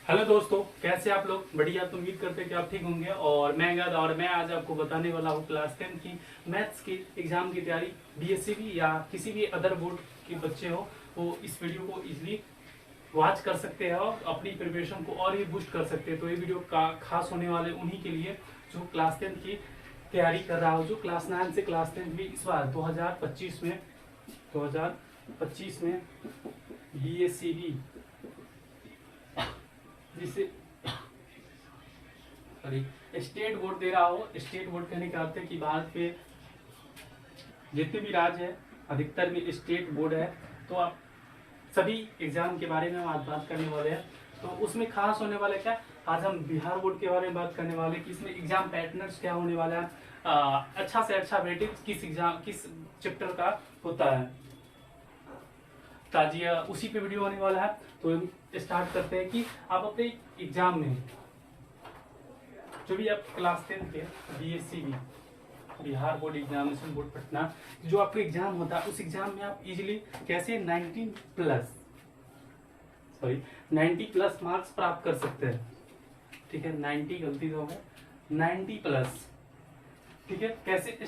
Hello दोस्तों, कैसे आप लोग? बढ़िया। तो उम्मीद करते हैं कि आप ठीक होंगे। और मैं आज आपको बताने वाला हूँ क्लास 10 की मैथ्स की एग्जाम की तैयारी। बीएससीबी या किसी भी अदर बोर्ड के बच्चे हो वो इस वीडियो को इजीली वॉच कर सकते हैं और अपनी प्रिपरेशन को और भी बूस्ट कर सकते हैं। तो ये वीडियो का खास होने वाले उन्हीं के लिए जो क्लास 10 की तैयारी कर रहा हो, जो क्लास 9 से क्लास 10 भी इस बार 2025 में बीएससीबी जिसे सॉरी स्टेट बोर्ड दे रहा हो। स्टेट बोर्ड कहने का अर्थ है कि भारत के जितने भी राज्य है अधिकतर में स्टेट बोर्ड है। तो आप सभी एग्जाम के बारे में हम आज बात करने वाले हैं। तो उसमें खास होने वाला क्या, आज हम बिहार बोर्ड के बारे में बात करने वाले कि इसमें एग्जाम पैटर्न्स क्या होने वाला है, अच्छा से अच्छा वेटेज किस चैप्टर का होता है, ताजिया उसी पे वीडियो होने वाला है। तो स्टार्ट करते हैं कि आप अपने एग्जाम में जो भी आप क्लास 10 के BSCB Bihar board examination board Patna जो आपका एग्जाम होता है, उस एग्जाम में आप इजीली कैसे 90 प्लस मार्क्स प्राप्त कर सकते हैं। ठीक है, 90 गलती तो है, 90 प्लस। ठीक है, कैसे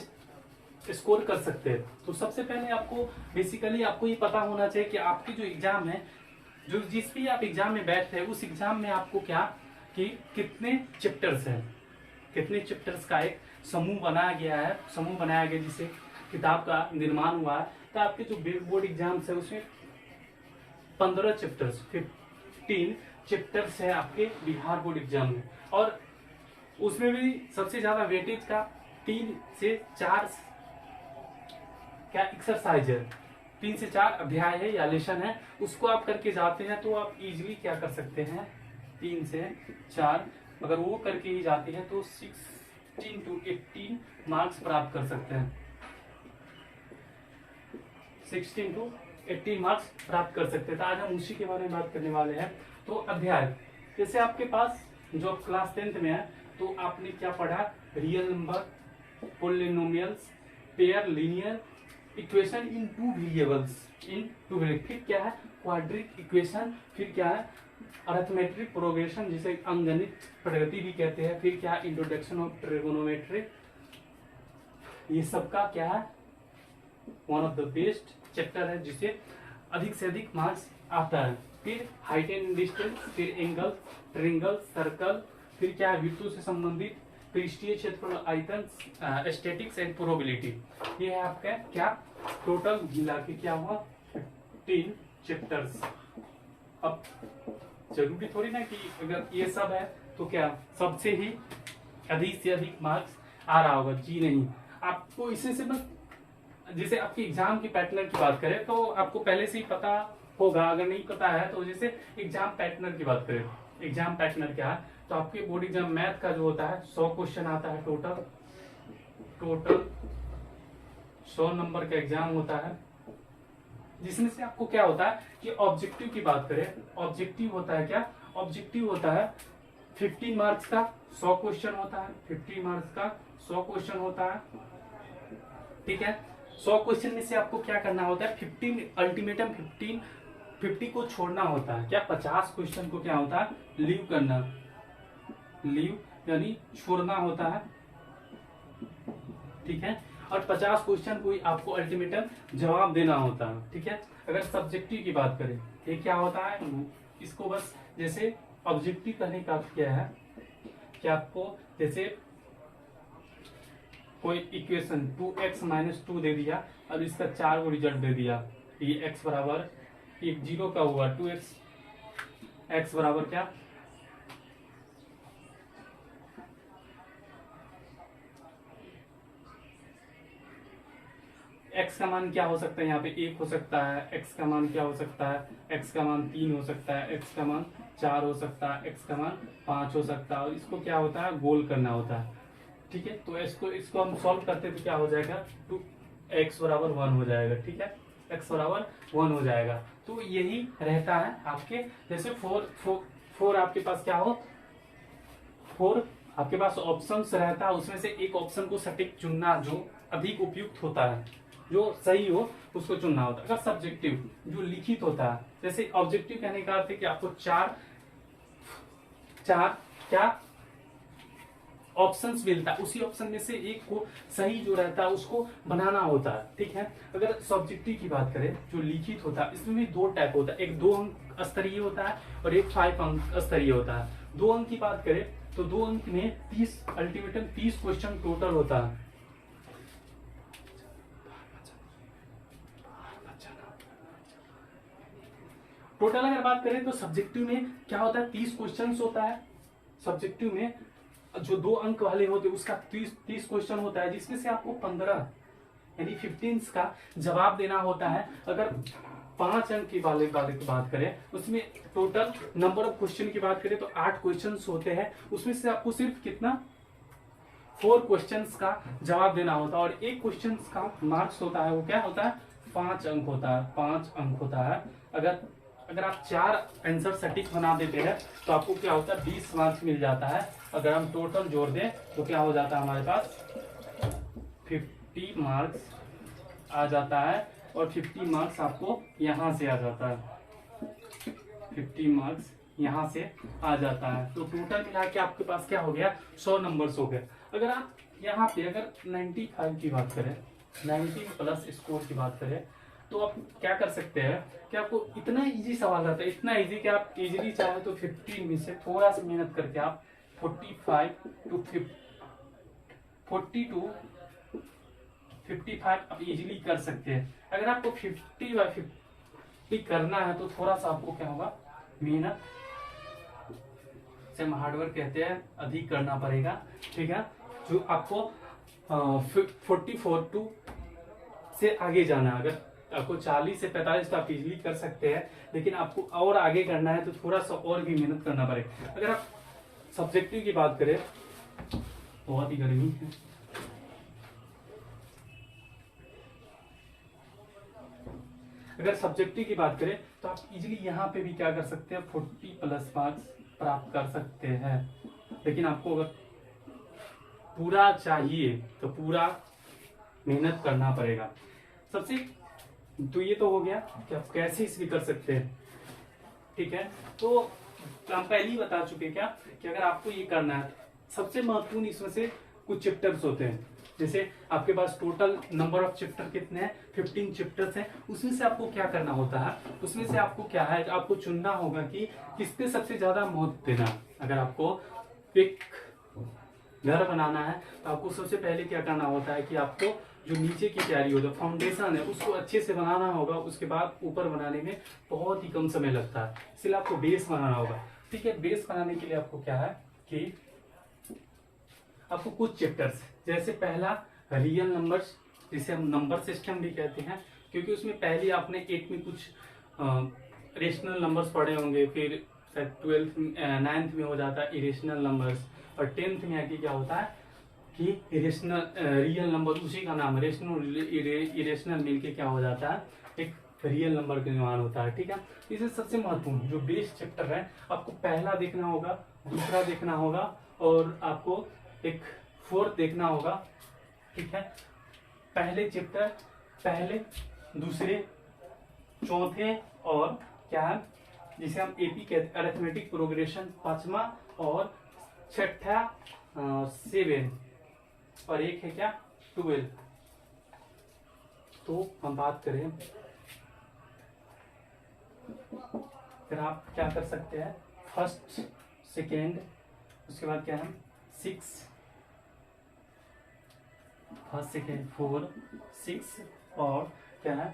स्कोर कर सकते हैं। तो सबसे पहले आपको बेसिकली आपको ये पता होना चाहिए कि आपकी जो एग्जाम है, जो जिस भी आप एग्जाम में बैठते हैं, उस एग्जाम में आपको क्या कि कितने चैप्टर्स हैं, कितने चैप्टर्स का एक समूह बनाया गया जिसे किताब का निर्माण हुआ है। तो आपके जो बोर्ड एग्जाम्स है उसमें 15 चैप्टर्स है आपके बिहार बोर्ड एग्जाम में। और उसमें भी सबसे ज्यादा वेटेज का 3 से 4 क्या एक्सरसाइज है, 3 से 4 अध्याय है या लेसन है, उसको आप करके जाते हैं तो आप इजीली क्या कर सकते हैं, 3 से 4 अगर वो करके ही जाते हैं तो 16 to 18 मार्क्स प्राप्त कर सकते हैं। 16 to 18 मार्क्स प्राप्त कर सकते हैं। तो आज हम उसी के बारे में बात करने वाले हैं। तो अध्याय जैसे आपके पास जो क्लास 10th में है तो आपने क्या पढ़ा, real number, polynomials, pair, linear equation in two variables, फिर क्या है क्वाड्रिक इक्वेशन, फिर क्या है अरिथमेटिक प्रोग्रेशन जिसे अंकगणित प्रगति भी कहते हैं, फिर क्या है इंट्रोडक्शन ऑफ ट्रिगोनोमेट्री। ये सबका क्या है one of the best chapter है जिसे अधिक से अधिक मार्क्स आता है। फिर हाइट एंड डिस्टेंस, फिर एंगल, ट्रायंगल, सर्कल, फिर क्या है वृत्तों से संबंधित, पृष्ठीय क्षेत्रफल, आयतन, स्टैटिक्स एंड प्रोबेबिलिटी। ये है आपका क्या टोटल मिला के क्या हुआ 15 चैप्टर्स। अब जरूरी थोड़ी ना कि अगर ये सब है तो क्या सबसे ही अधिक से अधिक मार्क्स आ रहा होगा, जी नहीं। आपको इसे से बस जैसे आपकी एग्जाम की पैटर्न की बात करें तो आपको पहले से ही पता होगा, अगर नहीं पता है तो जैसे एग्जाम पैटर्न की बात करें, एग्जाम पैटर्न क्या है तो आपके बोर्ड एग्जाम मैथ का जो होता है 100 क्वेश्चन आता है टोटल 100 नंबर का एग्जाम होता है, जिसमें से आपको क्या होता है कि ऑब्जेक्टिव की बात करें, ऑब्जेक्टिव होता है क्या, ऑब्जेक्टिव होता है 15 मार्क्स का 100 क्वेश्चन होता है, 15 मार्क्स का 100 क्वेश्चन होता है। ठीक है, 100 क्वेश्चन में से आपको क्या करना होता है 15 अल्टीमेटम 50 को छोड़ना होता है, क्या 50 क्वेश्चन को क्या होता है लीव करना, लीव यानी छोड़ना होता है। ठीक है, और 50 क्वेश्चन को आपको अल्टीमेटम जवाब देना होता है। ठीक है, अगर सब्जेक्टिव की बात करें ये क्या होता है, इसको बस जैसे ऑब्जेक्टिव कहने का क्या है कि आपको जैसे कोई इक्वेशन 2x - 2 दे दिया और इसका 4 को रिजल्ट दे दिया, ये x बराबर 0 का हुआ 2x बराबर क्या x का मान क्या हो सकता है, यहाँ पे 1 हो सकता है, x का मान क्या हो सकता है, x का मान 3 हो सकता है, x का मान 4 हो सकता है, x का मान 5 हो सकता है, और इसको क्या होता है गोल करना होता है। ठीक है, तो इसको हम सॉल्व करते तो क्या हो जाएगा 2x बराबर 1 हो जाएगा। ठीक है, x बराबर 1 हो जाएगा। तो यही रहता है आपके जैसे 4 आपके पास क्या हो 4 आपके पास ऑप्शंस रहता है, उसमें से एक ऑप्शन को सटीक चुनना जो अधिक उपयुक्त होता है, जो सही हो उसको चुनना होता है। अगर सब्जेक्टिव जो लिखित होता है, जैसे ऑब्जेक्टिव कहने का अर्थ है कि आपको 4 चार क्या ऑप्शंस मिलता है, उसी ऑप्शन में से एक को सही जो रहता है उसको बनाना होता है। ठीक है, अगर सब्जेक्टिव की बात करें जो लिखित होता है, इसमें भी दो टाइप होता है, एक 2 अंक स्तरीय होता है और एक 5 अंक स्तरीय होता है। 2 अंक की बात करें तो 2 अंक में 30 अल्टीमेटम 30 क्वेश्चन टोटल होता है। टोटल अगर बात करें तो सब्जेक्टिव में क्या होता है, 30 क्वेश्चन होता है। सब्जेक्टिव में जो 2 अंक वाले होते हैं उसका 30 क्वेश्चन होता है, जिसमें से आपको 15 यानी 15 का जवाब देना होता है। अगर 5 अंक की वाले की बात करें उसमें टोटल नंबर ऑफ क्वेश्चन की बात करें तो 8 क्वेश्चन होते हैं, उसमें से आपको सिर्फ कितना 4 क्वेश्चंस का जवाब देना होता है और एक क्वेश्चन का मार्क्स होता है, वो क्या होता है 5 अंक होता है, 5 अंक होता है। अगर आप 4 आंसर सटीक बना देते हैं तो आपको क्या होता है 20 मार्क्स मिल जाता है। अगर हम टोटल जोड़ दें तो क्या हो जाता है हमारे पास 50 मार्क्स आ जाता है और 50 मार्क्स आपको यहाँ से आ जाता है, 50 मार्क्स यहाँ से आ जाता है। तो टोटल मिला के आपके पास क्या हो गया 100 नंबर्स हो गए। अगर आप यहाँ पे अगर 95 की बात करें, 90 प्लस स्कोर की बात करें तो आप क्या कर सकते हैं कि आपको इतना इजी सवाल रहता है, इतना इजी कि आप इजीली चाहे तो 15 में से थोड़ा सा मेहनत करके आप 45 टू 55 आप इजीली कर सकते हैं। अगर आपको 50 करना है तो थोड़ा सा आपको क्या होगा मेहनत से हार्डवर्क कहते हैं अधिक करना पड़ेगा। ठीक है, जो आपको 44 टू से आगे जाना है। अगर आपको 40 से 45 तो आप इजीली कर सकते हैं, लेकिन आपको और आगे करना है तो थोड़ा सा और भी मेहनत करना पड़ेगा। अगर आप सब्जेक्टिव की बात करें, बहुत ही गर्मी है, अगर सब्जेक्टिव की बात करें तो आप इजीली यहाँ पे भी क्या कर सकते हैं 40 प्लस मार्क्स प्राप्त कर सकते हैं। लेकिन आपको अगर पूरा चाहिए तो पूरा मेहनत करना पड़ेगा। सबसे तो ये तो हो गया कि आप कैसे इसमें कर सकते हैं। ठीक है, तो हम पहले ही बता चुके क्या कि अगर आपको ये करना है, सबसे महत्वपूर्ण इसमें से कुछ चैप्टर्स होते हैं। जैसे आपके पास टोटल नंबर ऑफ चैप्टर कितने हैं 15 चैप्टर्स हैं, उसमें से आपको क्या करना होता है, उसमें से आपको क्या है आपको चुनना होगा कि किस पे सबसे ज्यादा महत्व देना। अगर आपको एक घर बनाना है तो आपको सबसे पहले क्या करना होता है कि आपको जो नीचे की तैयारी होता है फाउंडेशन है उसको अच्छे से बनाना होगा, उसके बाद ऊपर बनाने में बहुत ही कम समय लगता है, इसलिए आपको बेस बनाना होगा। ठीक है, बेस बनाने के लिए आपको क्या है कि आपको कुछ चैप्टर्स जैसे पहला रियल नंबर्स, जिसे हम नंबर सिस्टम भी कहते हैं, क्योंकि उसमें पहले आपने 8 में कुछ रेशनल नंबर्स पढ़े होंगे, फिर 9th में हो जाता है इरेशनल नंबर्स और 10th में आके क्या होता है कि इरेशनल रियल नंबर, उसी का नाम रेशनल इरेशनल मिलके क्या हो जाता है एक रियल नंबर का निर्माण होता है। ठीक है, इसे सबसे महत्वपूर्ण जो बेस चैप्टर है आपको पहला देखना होगा, दूसरा देखना होगा और आपको एक 4th देखना होगा। ठीक है, पहले चैप्टर पहले, दूसरे, चौथे और क्या है जिसे हम एपी कहते हैं अरिथमेटिक प्रोग्रेशन 5वां और 6ठा 7 और एक है क्या 12। तो हम बात करें फिर आप क्या कर सकते हैं फर्स्ट सेकेंड, उसके बाद क्या है 6 फर्स्ट सेकेंड 4 6 और क्या है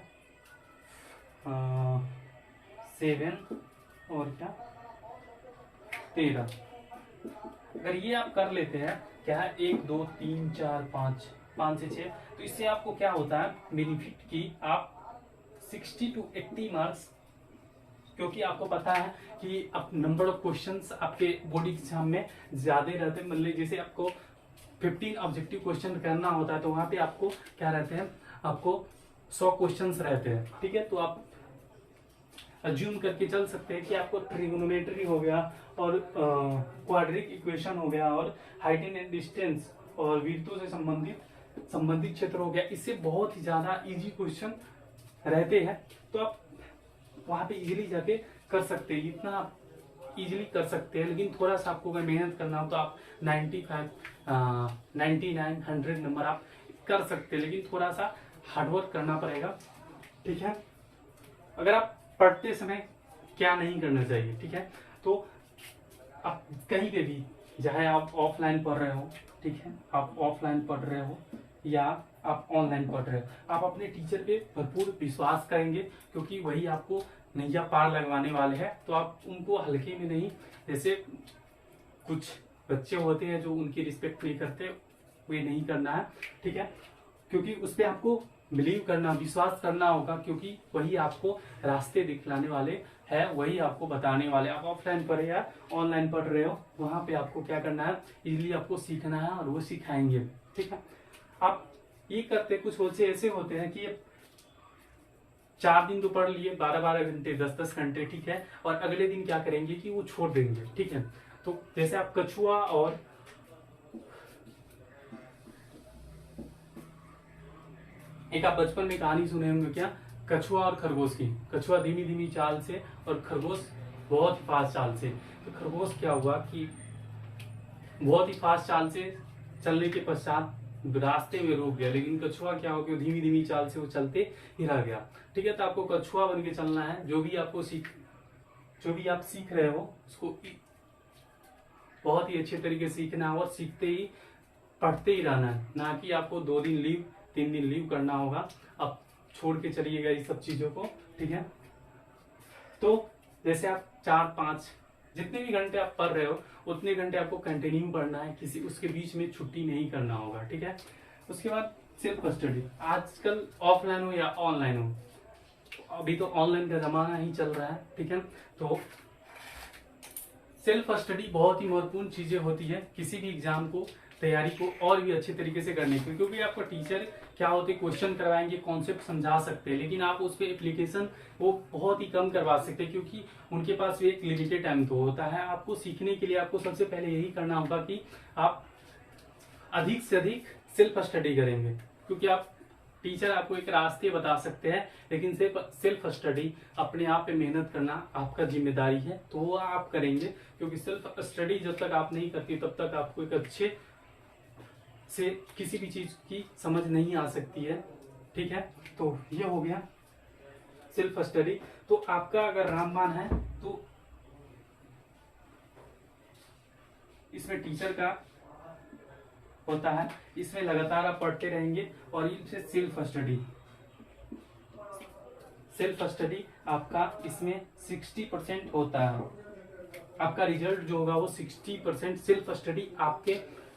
7 और क्या 13। अगर ये आप कर लेते हैं क्या है 1 2 3 4 5 से 6, तो इससे आपको क्या होता है बेनिफिट की आप 60 टू 80 मार्क्स, क्योंकि आपको पता है कि अब नंबर ऑफ क्वेश्चंस आपके बोर्ड एग्जाम में ज्यादा रहते हैं। मतलब जैसे आपको 15 ऑब्जेक्टिव क्वेश्चन करना होता है तो वहां पे आपको क्या रहते हैं आपको 100 क्वेश्चंस रहते हैं। ठीक है, तो आप अज्यूम करके चल सकते हैं कि आपको ट्रिगोनोमेट्री हो गया और क्वाड्रिक इक्वेशन हो गया और हाइट एंड डिस्टेंस और वृत्तों से संबंधित क्षेत्र हो गया, इससे बहुत ही ज्यादा इजी क्वेश्चन रहते हैं। तो आप वहां पे इजीली जाके कर सकते हैं, इतना इजीली कर सकते हैं, लेकिन थोड़ा सा आपको अगर मेहनत करना हो तो आप 95 99 100 नंबर आप कर सकते हैं, लेकिन थोड़ा सा हार्डवर्क करना पड़ेगा। ठीक है, अगर आप पढ़ते समय क्या नहीं करना चाहिए, ठीक है, तो आप कहीं पे भी, चाहे आप ऑफलाइन पढ़ रहे हो, ठीक है, आप ऑफलाइन पढ़ रहे हो या आप ऑनलाइन पढ़ रहे हो, आप अपने टीचर पे भरपूर विश्वास करेंगे, क्योंकि वही आपको नैया पार लगवाने वाले हैं। तो आप उनको हल्के में नहीं, जैसे कुछ बच्चे होते हैं जो उनकी रिस्पेक्ट नहीं करते, वे नहीं करना है, ठीक है, क्योंकि उस पर आपको बिलीव करना, विश्वास करना होगा, क्योंकि वही आपको रास्ते दिखलाने वाले है, वही आपको बताने वाले। आप ऑफलाइन पढ़े या ऑनलाइन पढ़ रहे हो, वहां पे आपको क्या करना है, इजीली आपको सीखना है और वो सिखाएंगे, ठीक है। आप ये करते, कुछ बच्चे ऐसे होते हैं कि 4 दिन तो पढ़ लिए 12-12 घंटे 10-10 घंटे, ठीक है, और अगले दिन क्या करेंगे कि वो छोड़ देंगे, ठीक है। तो जैसे आप कछुआ और एक आप बचपन में कहानी सुने होंगे क्या, कछुआ और खरगोश की। कछुआ धीमी धीमी चाल से और खरगोश बहुत ही फास्ट चाल से। तो खरगोश क्या हुआ कि बहुत ही फास्ट चाल से चलने के पश्चात रास्ते में रुक गया, लेकिन कछुआ क्या हो गया, धीमी धीमी चाल से वो चलते ही रह गया, ठीक है। तो आपको कछुआ बन के चलना है, जो भी आप सीख रहे हो उसको बहुत ही अच्छे तरीके से सीखना है और सीखते ही पढ़ते ही रहना है, ना कि आपको 2 दिन लीव 3 दिन लीव करना होगा। अब छोड़ के चलिएगा इस सब चीजों को, ठीक है। तो जैसे आप 4-5 जितने भी घंटे आप पढ़ रहे हो उतने घंटे आपको कंटिन्यू पढ़ना है, किसी उसके बीच में छुट्टी नहीं करना होगा, ठीक है। उसके बाद सेल्फ स्टडी, आजकल ऑफलाइन हो या ऑनलाइन हो, अभी तो ऑनलाइन का जमाना ही चल रहा है, ठीक है। तो सेल्फ स्टडी बहुत ही महत्वपूर्ण चीजें होती है किसी भी एग्जाम को तैयारी को और भी अच्छे तरीके से करने की, क्योंकि आपका टीचर क्या होते, क्वेश्चन करवाएंगे, कॉन्सेप्ट समझा सकते हैं, लेकिन आप उस पर एप्लीकेशन वो बहुत ही कम करवा सकते हैं, क्योंकि उनके पास भी एक लिमिटेड टाइम तो होता है। आपको सीखने के लिए आपको सबसे पहले यही करना होगा कि आप अधिक से अधिक सेल्फ स्टडी करेंगे, क्योंकि आप टीचर आपको एक रास्ते बता सकते हैं, लेकिन सेल्फ स्टडी अपने आप पे मेहनत करना आपका जिम्मेदारी है, तो वो आप करेंगे, क्योंकि सेल्फ स्टडी जब तक आप नहीं करती तब तक आपको एक अच्छे से किसी भी चीज की समझ नहीं आ सकती है, ठीक है। तो ये हो गया सेल्फ स्टडी। तो आपका अगर रामबाण है तो इसमें टीचर का होता है, इसमें लगातार आप पढ़ते रहेंगे, और इसे सेल्फ स्टडी आपका इसमें 60% होता है। आपका रिजल्ट जो होगा वो 60% सेल्फ स्टडी आपके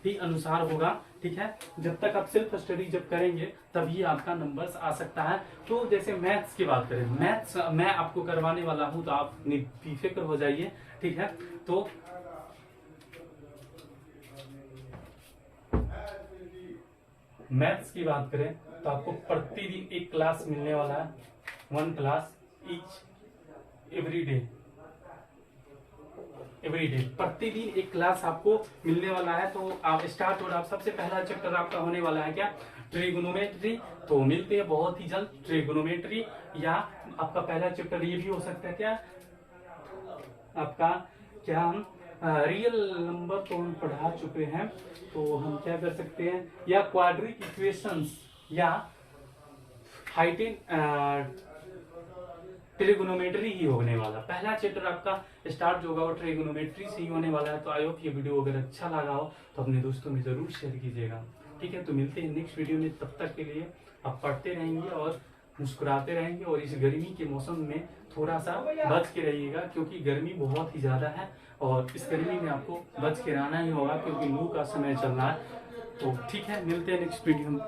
ही अनुसार होगा, ठीक है। जब तक आप सेल्फ स्टडी जब करेंगे तभी आपका नंबर्स आ सकता है। तो जैसे मैथ्स की बात करें, मैथ्स मैं आपको करवाने वाला हूं, तो आप बेफिक्र हो जाइए, ठीक है। तो मैथ्स की बात करें तो आपको प्रतिदिन एक क्लास मिलने वाला है, 1 क्लास ईच एवरी डे प्रतिदिन एक क्लास आपको मिलने वाला है। तो आप स्टार्ट हो रहा, आप सबसे पहला चैप्टर आपका होने वाला है क्या, ट्रिगोनोमेट्री। तो मिलते हैं बहुत ही जल्द ट्रिगोनोमेट्री, या आपका पहला चैप्टर ये भी हो सकता है क्या, आपका क्या हम रियल नंबर तो हम पढ़ा चुके हैं, तो हम क्या कर सकते हैं, या क्वाड्रिक इक्वेशंस या हाइटेन ट्रिगोनोमेट्री ही होने वाला। पहला चैप्टर आपका स्टार्ट जो होगा वो ट्रिगोनोमेट्री से ही होने वाला है। तो आई होप ये वीडियो अगर अच्छा लगा हो तो अपने दोस्तों में जरूर शेयर कीजिएगा, ठीक है। तो मिलते हैं नेक्स्ट वीडियो में, तब तक के लिए आप पढ़ते रहेंगे और मुस्कुराते रहेंगे, और इस गर्मी के मौसम में थोड़ा सा बच के रहिएगा, क्योंकि गर्मी बहुत ही ज्यादा है, और इस गर्मी में आपको बच के रहना ही होगा, क्योंकि लू का समय चल रहा है। तो ठीक है, मिलते हैं नेक्स्ट वीडियो में।